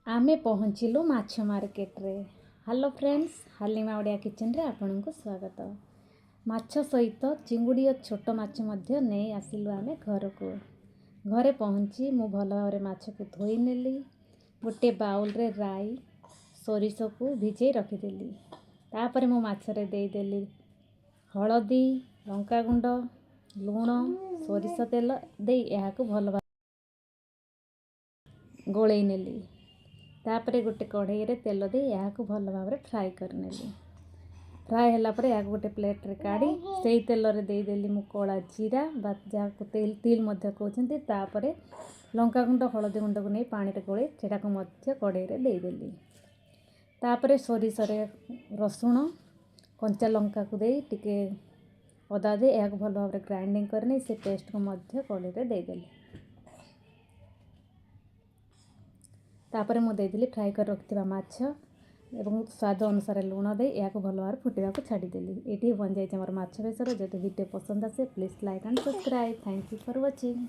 आमे पहुँचलु माछ मार्केट रे। हेलो फ्रेंड्स, हालिमा ओडिया किचन रे आपनकु स्वागत। माछ सहित चिंगुड़ी और छोट माछ मध्य नहीं आसिलु आमे घर को। घरे पहुँची मु भल भाव माछ को धोई नेली। गोटे बाउल रे राई सोरिष को भिजे रखिदेली। तापर मु माछ रे देई देली हळदी, लंका गुंड, लूण, सोरिष तेल दे यहाँ को भल भाव गोलई नेली। तापर गोटे कढ़ई रे तेल दे यहाँ को भल भाव फ्राए करनेली। फ्राए होला पर यहाँ गोटे प्लेट रे काढ़ी से तेल रे दे देली मु कला जीरा बा जहाँ को तिल मध्य कहते। तापर लंका गुंड हलदी गुंड को नहीं पानी रे गोले सेटा को मध्य कढ़ई रे दे देली। तापर सोरिष रे रसुण कंचा लंका को दे टिके अदा दे यहाँ को भल भाव ग्राइंडिंग करने से पेस्ट को मध्य कढ़ई रे दे देली। तापर मु देली फ्राए कर रखिथिबा माछ एवं स्वाद अनुसार लूण दे यहाँ को भल भाव फुटा को छाड़ीदेली। ये बन जाए माछ बेसर। जब वीडियो पसंद आसे please like and subscribe. Thank you for watching.